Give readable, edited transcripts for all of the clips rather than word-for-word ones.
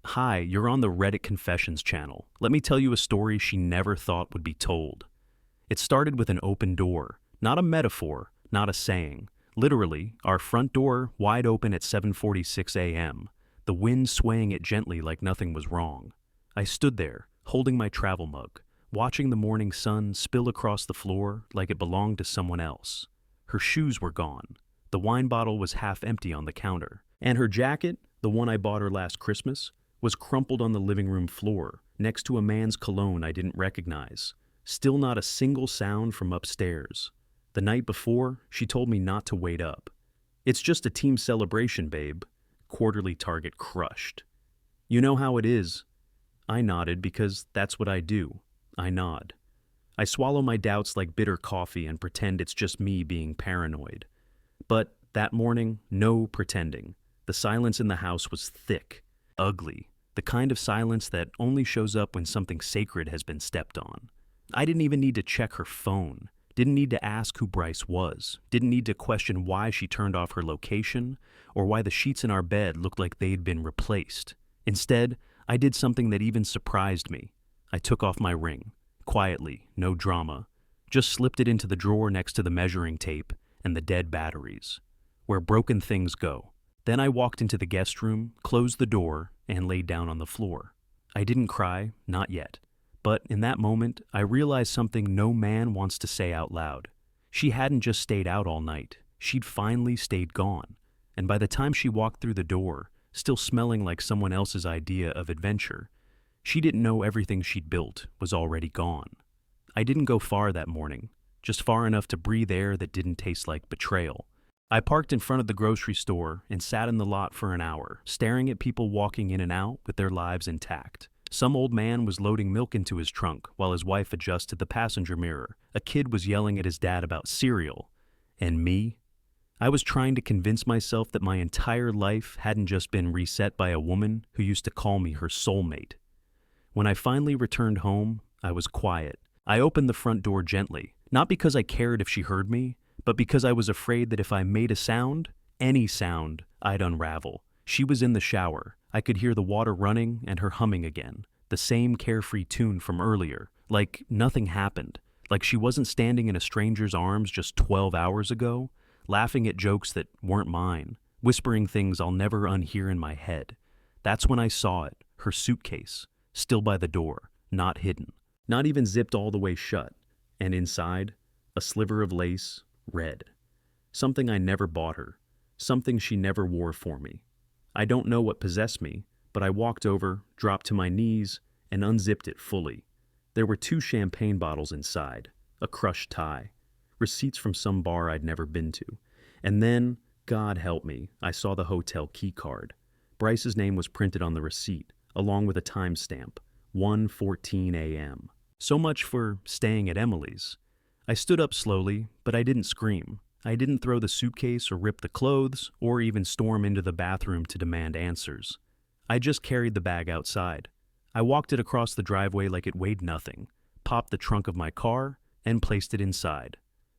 Hi, you're on the Reddit Confessions channel. Let me tell you a story she never thought would be told. It started with an open door, not a metaphor, not a saying. Literally, our front door wide open at 7:46 a.m., the wind swaying it gently like nothing was wrong. I stood there, holding my travel mug, watching the morning sun spill across the floor like it belonged to someone else. Her shoes were gone. The wine bottle was half empty on the counter. And her jacket, the one I bought her last Christmas, was crumpled on the living room floor, next to a man's cologne I didn't recognize. Still not a single sound from upstairs. The night before, she told me not to wait up. It's just a team celebration, babe. Quarterly target crushed. You know how it is. I nodded because that's what I do. I nod. I swallow my doubts like bitter coffee and pretend it's just me being paranoid. But that morning, no pretending. The silence in the house was thick, ugly, the kind of silence that only shows up when something sacred has been stepped on. I didn't even need to check her phone, didn't need to ask who Bryce was, didn't need to question why she turned off her location, or why the sheets in our bed looked like they'd been replaced. Instead, I did something that even surprised me. I took off my ring, quietly, no drama, just slipped it into the drawer next to the measuring tape and the dead batteries, where broken things go. Then I walked into the guest room, closed the door, and laid down on the floor. I didn't cry, not yet. But in that moment, I realized something no man wants to say out loud. She hadn't just stayed out all night. She'd finally stayed gone. And by the time she walked through the door, still smelling like someone else's idea of adventure, she didn't know everything she'd built was already gone. I didn't go far that morning, just far enough to breathe air that didn't taste like betrayal. I parked in front of the grocery store and sat in the lot for an hour, staring at people walking in and out with their lives intact. Some old man was loading milk into his trunk while his wife adjusted the passenger mirror. A kid was yelling at his dad about cereal. And me? I was trying to convince myself that my entire life hadn't just been reset by a woman who used to call me her soulmate. When I finally returned home, I was quiet. I opened the front door gently, not because I cared if she heard me, but because I was afraid that if I made a sound, any sound, I'd unravel. She was in the shower. I could hear the water running and her humming again, the same carefree tune from earlier, like nothing happened, like she wasn't standing in a stranger's arms just 12 hours ago, laughing at jokes that weren't mine, whispering things I'll never unhear in my head. That's when I saw it, her suitcase, still by the door, not hidden, not even zipped all the way shut, and inside, a sliver of lace, red. Something I never bought her, something she never wore for me. I don't know what possessed me, but I walked over, dropped to my knees, and unzipped it fully. There were 2 champagne bottles inside, a crushed tie, receipts from some bar I'd never been to. And then, God help me, I saw the hotel key card. Bryce's name was printed on the receipt, along with a timestamp, 1:14 a.m. So much for staying at Emily's. I stood up slowly, but I didn't scream. I didn't throw the suitcase or rip the clothes, or even storm into the bathroom to demand answers. I just carried the bag outside. I walked it across the driveway like it weighed nothing, popped the trunk of my car, and placed it inside.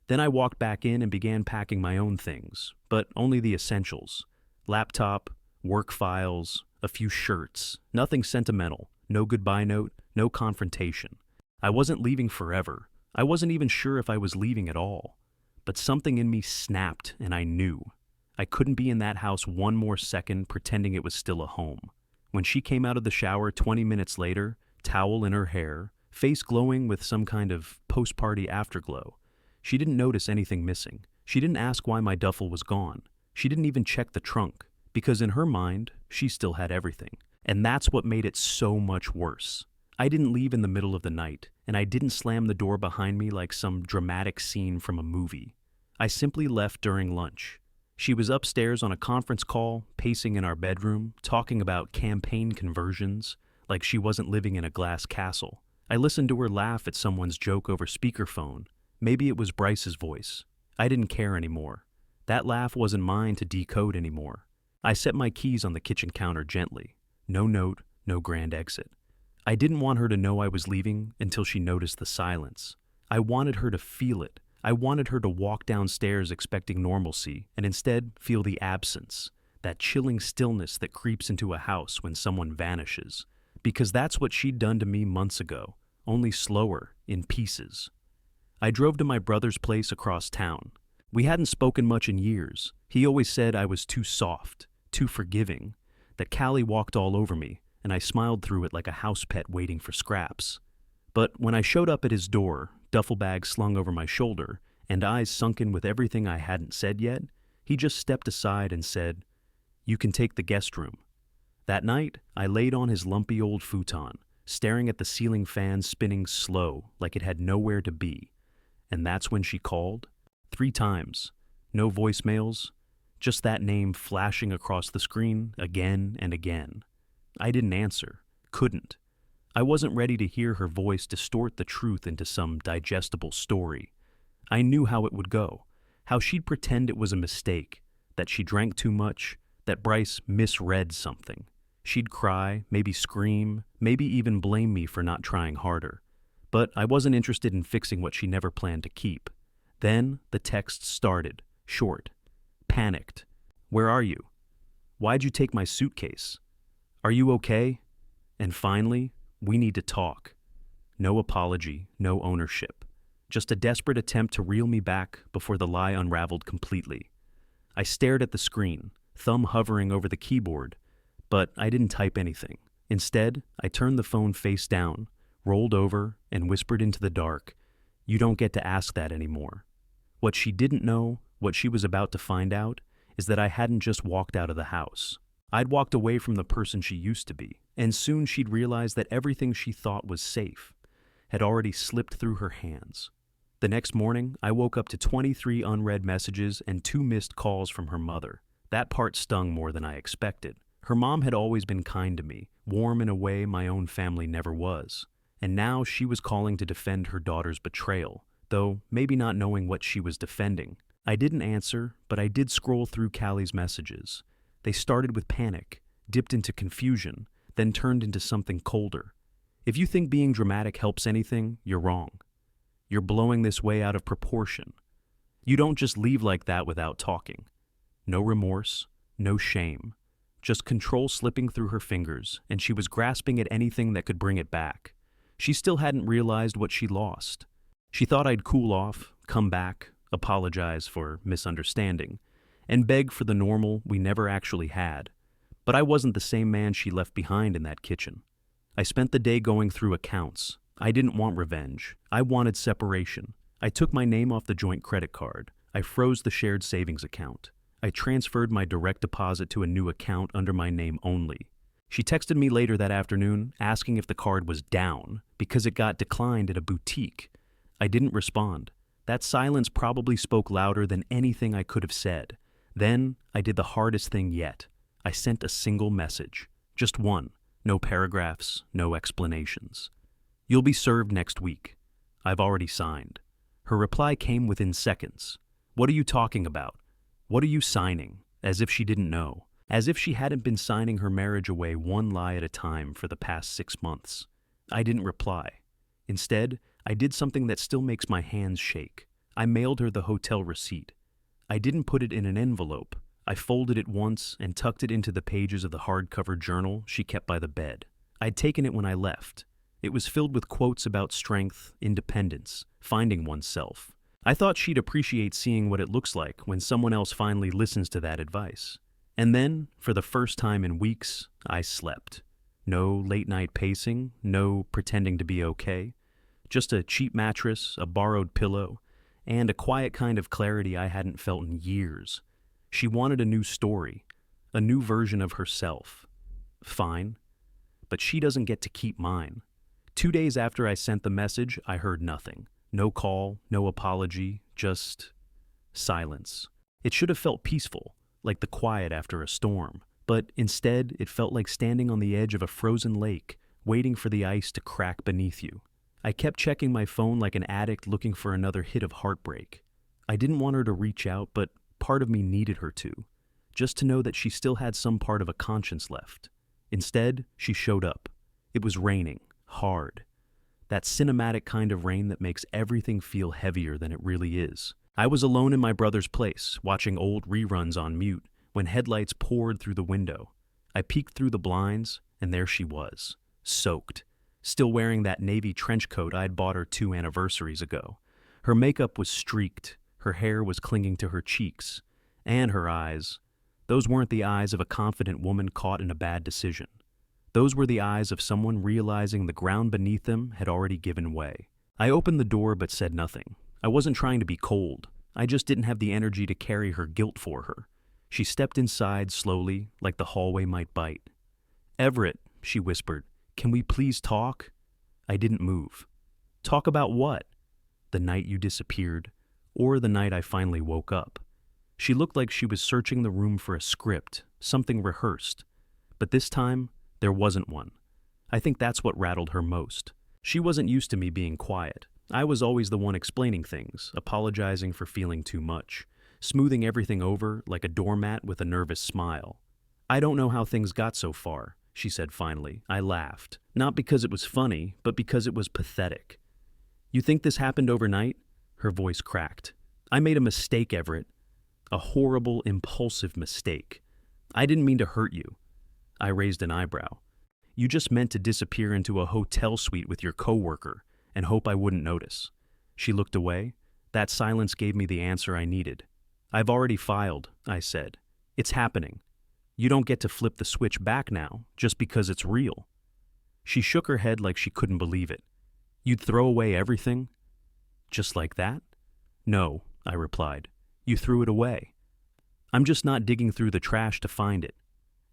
Then I walked back in and began packing my own things, but only the essentials. Laptop, work files, a few shirts, nothing sentimental, no goodbye note, no confrontation. I wasn't leaving forever. I wasn't even sure if I was leaving at all. But something in me snapped, and I knew. I couldn't be in that house one more second pretending it was still a home. When she came out of the shower 20 minutes later, towel in her hair, face glowing with some kind of post-party afterglow, she didn't notice anything missing. She didn't ask why my duffel was gone. She didn't even check the trunk, because in her mind, she still had everything. And that's what made it so much worse. I didn't leave in the middle of the night, and I didn't slam the door behind me like some dramatic scene from a movie. I simply left during lunch. She was upstairs on a conference call, pacing in our bedroom, talking about campaign conversions, like she wasn't living in a glass castle. I listened to her laugh at someone's joke over speakerphone. Maybe it was Bryce's voice. I didn't care anymore. That laugh wasn't mine to decode anymore. I set my keys on the kitchen counter gently. No note, no grand exit. I didn't want her to know I was leaving until she noticed the silence. I wanted her to feel it. I wanted her to walk downstairs expecting normalcy and instead feel the absence, that chilling stillness that creeps into a house when someone vanishes. Because that's what she'd done to me months ago, only slower, in pieces. I drove to my brother's place across town. We hadn't spoken much in years. He always said I was too soft, too forgiving, that Callie walked all over me, and I smiled through it like a house pet waiting for scraps. But when I showed up at his door, duffel bag slung over my shoulder, and eyes sunken with everything I hadn't said yet, he just stepped aside and said, "You can take the guest room." That night, I laid on his lumpy old futon, staring at the ceiling fan spinning slow like it had nowhere to be. And that's when she called. 3 times. No voicemails. Just that name flashing across the screen again and again. I didn't answer. Couldn't. I wasn't ready to hear her voice distort the truth into some digestible story. I knew how it would go. How she'd pretend it was a mistake. That she drank too much. That Bryce misread something. She'd cry, maybe scream, maybe even blame me for not trying harder. But I wasn't interested in fixing what she never planned to keep. Then the texts started, short. Panicked. "Where are you? Why'd you take my suitcase? Are you okay?" And finally, "We need to talk." No apology, no ownership. Just a desperate attempt to reel me back before the lie unraveled completely. I stared at the screen, thumb hovering over the keyboard, but I didn't type anything. Instead, I turned the phone face down, rolled over, and whispered into the dark, "You don't get to ask that anymore." What she didn't know, what she was about to find out, is that I hadn't just walked out of the house. I'd walked away from the person she used to be, and soon she'd realize that everything she thought was safe had already slipped through her hands. The next morning, I woke up to 23 unread messages and 2 missed calls from her mother. That part stung more than I expected. Her mom had always been kind to me, warm in a way my own family never was. And now she was calling to defend her daughter's betrayal, though maybe not knowing what she was defending. I didn't answer, but I did scroll through Callie's messages. They started with panic, dipped into confusion, then turned into something colder. If you think being dramatic helps anything, you're wrong. You're blowing this way out of proportion. You don't just leave like that without talking. No remorse, no shame. Just control slipping through her fingers, and she was grasping at anything that could bring it back. She still hadn't realized what she lost. She thought I'd cool off, come back, apologize for misunderstanding, and beg for the normal we never actually had. But I wasn't the same man she left behind in that kitchen. I spent the day going through accounts. I didn't want revenge. I wanted separation. I took my name off the joint credit card. I froze the shared savings account. I transferred my direct deposit to a new account under my name only. She texted me later that afternoon asking if the card was down because it got declined at a boutique. I didn't respond. That silence probably spoke louder than anything I could have said. Then I did the hardest thing yet. I sent a single message. Just one. No paragraphs, no explanations. "You'll be served next week. I've already signed." Her reply came within seconds. "What are you talking about? What are you signing?" As if she didn't know. As if she hadn't been signing her marriage away one lie at a time for the past 6 months. I didn't reply. Instead, I did something that still makes my hands shake. I mailed her the hotel receipt. I didn't put it in an envelope. I folded it once and tucked it into the pages of the hardcover journal she kept by the bed. I'd taken it when I left. It was filled with quotes about strength, independence, finding oneself. I thought she'd appreciate seeing what it looks like when someone else finally listens to that advice. And then, for the first time in weeks, I slept. No late-night pacing, no pretending to be okay. Just a cheap mattress, a borrowed pillow, and a quiet kind of clarity I hadn't felt in years. She wanted a new story, a new version of herself. Fine, but she doesn't get to keep mine. 2 days after I sent the message, I heard nothing. No call, no apology, just silence. It should have felt peaceful, like the quiet after a storm, but instead it felt like standing on the edge of a frozen lake, waiting for the ice to crack beneath you. I kept checking my phone like an addict looking for another hit of heartbreak. I didn't want her to reach out, but part of me needed her to, just to know that she still had some part of a conscience left. Instead, she showed up. It was raining, hard. That cinematic kind of rain that makes everything feel heavier than it really is. I was alone in my brother's place, watching old reruns on mute, when headlights poured through the window. I peeked through the blinds, and there she was, soaked, still wearing that navy trench coat I'd bought her 2 anniversaries ago. Her makeup was streaked, her hair was clinging to her cheeks, and her eyes. Those weren't the eyes of a confident woman caught in a bad decision. Those were the eyes of someone realizing the ground beneath them had already given way. I opened the door but said nothing. I wasn't trying to be cold. I just didn't have the energy to carry her guilt for her. She stepped inside slowly, like the hallway might bite. "Everett," she whispered, "can we please talk?" I didn't move. "Talk about what?" "The night you disappeared, or the night I finally woke up." She looked like she was searching the room for a script, something rehearsed. But this time, there wasn't one. I think that's what rattled her most. She wasn't used to me being quiet. I was always the one explaining things, apologizing for feeling too much, smoothing everything over like a doormat with a nervous smile. "I don't know how things got so far," she said finally. I laughed, not because it was funny, but because it was pathetic. "You think this happened overnight?" Her voice cracked. "I made a mistake, Everett. A horrible, impulsive mistake. I didn't mean to hurt you." I raised an eyebrow. "You just meant to disappear into a hotel suite with your coworker and hope I wouldn't notice." She looked away. That silence gave me the answer I needed. "I've already filed," I said. "It's happening. You don't get to flip the switch back now, just because it's real." She shook her head like she couldn't believe it. "You'd throw away everything? Just like that?" "No," I replied. "You threw it away. I'm just not digging through the trash to find it."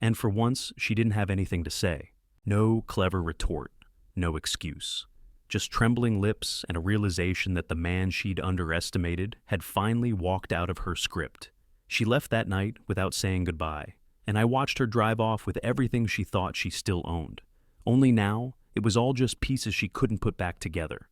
And for once, she didn't have anything to say. No clever retort, no excuse. Just trembling lips and a realization that the man she'd underestimated had finally walked out of her script. She left that night without saying goodbye, and I watched her drive off with everything she thought she still owned. Only now, it was all just pieces she couldn't put back together.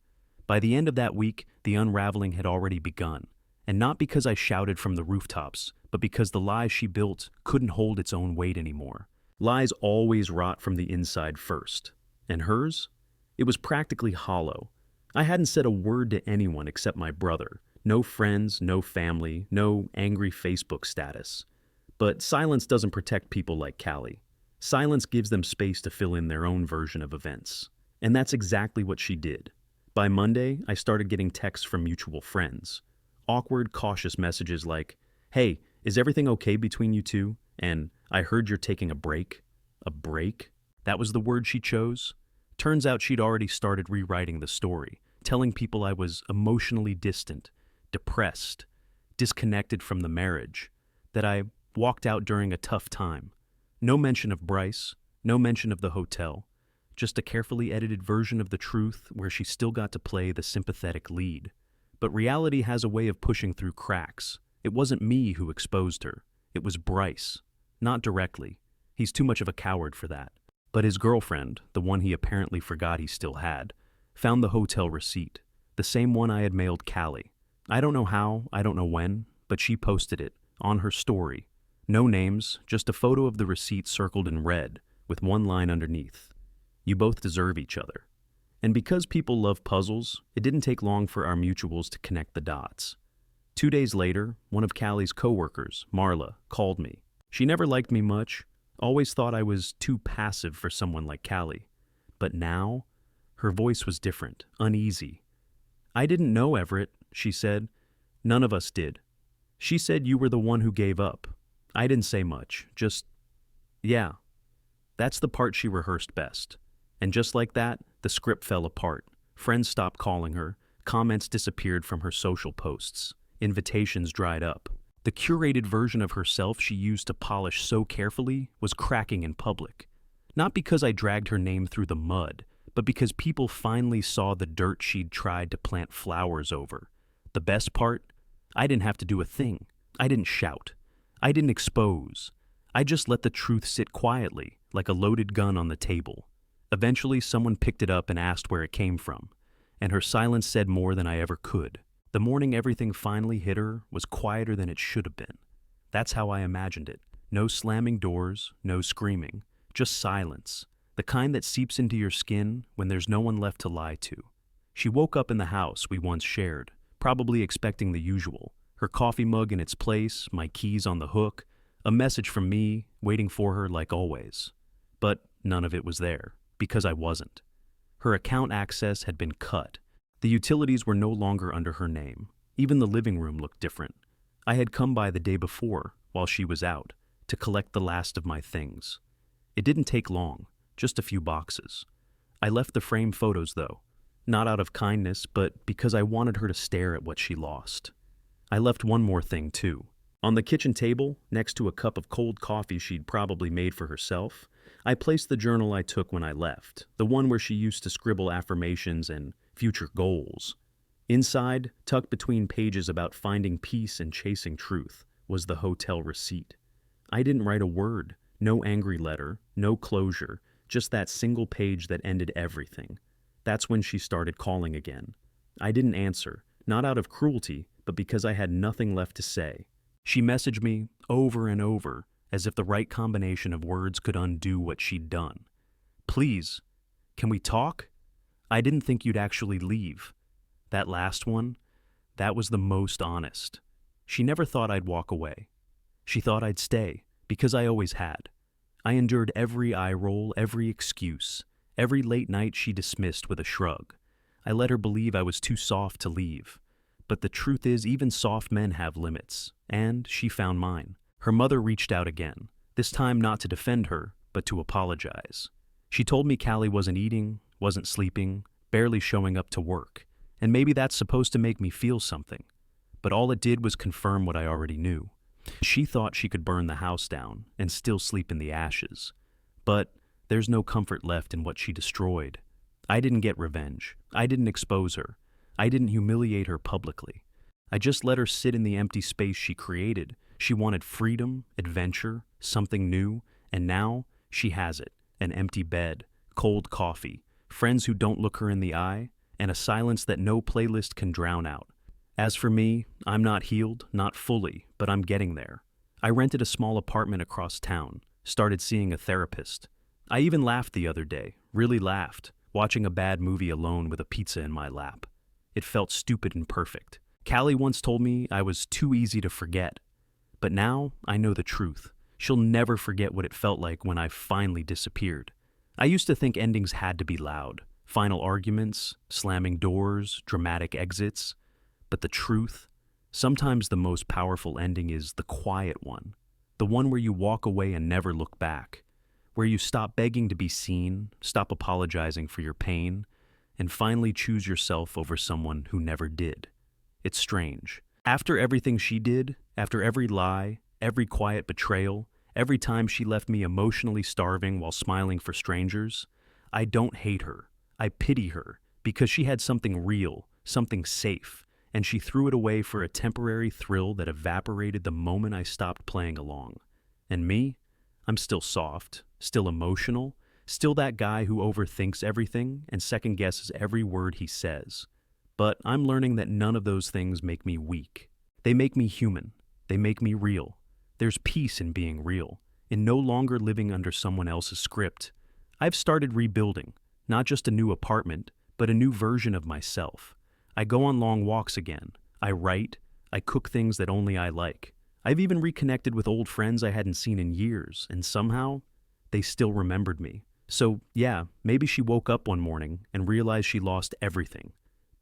By the end of that week, the unraveling had already begun. And not because I shouted from the rooftops, but because the lie she built couldn't hold its own weight anymore. Lies always rot from the inside first. And hers? It was practically hollow. I hadn't said a word to anyone except my brother. No friends, no family, no angry Facebook status. But silence doesn't protect people like Callie. Silence gives them space to fill in their own version of events. And that's exactly what she did. By Monday, I started getting texts from mutual friends. Awkward, cautious messages like, "Hey, is everything okay between you two?" And "I heard you're taking a break." A break? That was the word she chose? Turns out she'd already started rewriting the story, telling people I was emotionally distant, depressed, disconnected from the marriage, that I walked out during a tough time. No mention of Bryce, no mention of the hotel, just a carefully edited version of the truth where she still got to play the sympathetic lead. But reality has a way of pushing through cracks. It wasn't me who exposed her. It was Bryce. Not directly. He's too much of a coward for that. But his girlfriend, the one he apparently forgot he still had, found the hotel receipt, the same one I had mailed Callie. I don't know how, I don't know when, but she posted it, on her story. No names, just a photo of the receipt circled in red, with one line underneath. "You both deserve each other." And because people love puzzles, it didn't take long for our mutuals to connect the dots. 2 days later, one of Callie's coworkers, Marla, called me. She never liked me much, always thought I was too passive for someone like Callie. But now, her voice was different, uneasy. "I didn't know, Everett," she said. "None of us did. She said you were the one who gave up. I didn't say much, just, yeah." That's the part she rehearsed best. And just like that, the script fell apart. Friends stopped calling her, comments disappeared from her social posts, invitations dried up. The curated version of herself she used to polish so carefully was cracking in public. Not because I dragged her name through the mud, but because people finally saw the dirt she'd tried to plant flowers over. The best part? I didn't have to do a thing. I didn't shout. I didn't expose. I just let the truth sit quietly, like a loaded gun on the table. Eventually, someone picked it up and asked where it came from, and her silence said more than I ever could. The morning everything finally hit her was quieter than it should have been. That's how I imagined it. No slamming doors, no screaming, just silence, the kind that seeps into your skin when there's no one left to lie to. She woke up in the house we once shared, probably expecting the usual. Her coffee mug in its place, my keys on the hook, A message from me, waiting for her like always. But none of it was there, because I wasn't. Her account access had been cut. The utilities were no longer under her name. Even the living room looked different. I had come by the day before, while she was out, to collect the last of my things. It didn't take long, just a few boxes. I left the framed photos, though, not out of kindness, but because I wanted her to stare at what she lost. I left one more thing, too. On the kitchen table, next to a cup of cold coffee she'd probably made for herself, I placed the journal I took when I left, the one where she used to scribble affirmations and future goals. Inside, tucked between pages about finding peace and chasing truth, was the hotel receipt. I didn't write a word, no angry letter, no closure, just that single page that ended everything. That's when she started calling again. I didn't answer, not out of cruelty, but because I had nothing left to say. She messaged me over and over, as if the right combination of words could undo what she'd done. Please, can we talk? I didn't think you'd actually leave. That last one, that was the most honest. She never thought I'd walk away. She thought I'd stay, because I always had. I endured every eye roll, every excuse, every late night she dismissed with a shrug. I let her believe I was too soft to leave. But the truth is, even soft men have limits, and she found mine. Her mother reached out again, this time not to defend her, but to apologize. She told me Callie wasn't eating, wasn't sleeping, barely showing up to work, and maybe that's supposed to make me feel something. But all it did was confirm what I already knew. She thought she could burn the house down and still sleep in the ashes. But there's no comfort left in what she destroyed. I didn't get revenge. I didn't expose her. I didn't humiliate her publicly. I just let her sit in the empty space she created. She wanted freedom, adventure, something new, and now she has it. An empty bed, cold coffee, friends who don't look her in the eye, and a silence that no playlist can drown out. As for me, I'm not healed, not fully, but I'm getting there. I rented a small apartment across town, started seeing a therapist. I even laughed the other day, really laughed, watching a bad movie alone with a pizza in my lap. It felt stupid and perfect. Callie once told me I was too easy to forget. But now I know the truth. She'll never forget what it felt like when I finally disappeared. I used to think endings had to be loud. Final arguments, slamming doors, dramatic exits. But the truth, sometimes the most powerful ending is the quiet one. The one where you walk away and never look back. Where you stop begging to be seen, stop apologizing for your pain, and finally choose yourself over someone who never did. It's strange. After everything she did, after every lie, every quiet betrayal, every time she left me emotionally starving while smiling for strangers, I don't hate her. I pity her because she had something real, something safe, and she threw it away for a temporary thrill that evaporated the moment I stopped playing along. And me? I'm still soft, still emotional, still that guy who overthinks everything and second-guesses every word he says. But I'm learning that none of those things make me weak. They make me human. They make me real. There's peace in being real, in no longer living under someone else's script. I've started rebuilding, not just a new apartment, but a new version of myself. I go on long walks again. I write. I cook things that only I like. I've even reconnected with old friends I hadn't seen in years, and somehow, they still remembered me. So, yeah, maybe she woke up one morning and realized she lost everything.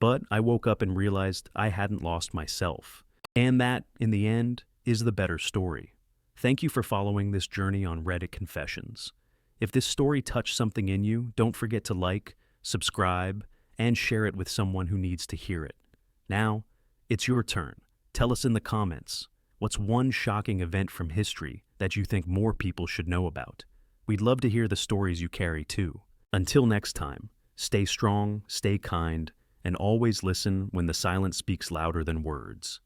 But I woke up and realized I hadn't lost myself. And that, in the end, is the better story. Thank you for following this journey on Reddit Confessions. If this story touched something in you, don't forget to like, subscribe, and share it with someone who needs to hear it. Now, it's your turn. Tell us in the comments, what's one shocking event from history that you think more people should know about? We'd love to hear the stories you carry too. Until next time, stay strong, stay kind, and always listen when the silence speaks louder than words.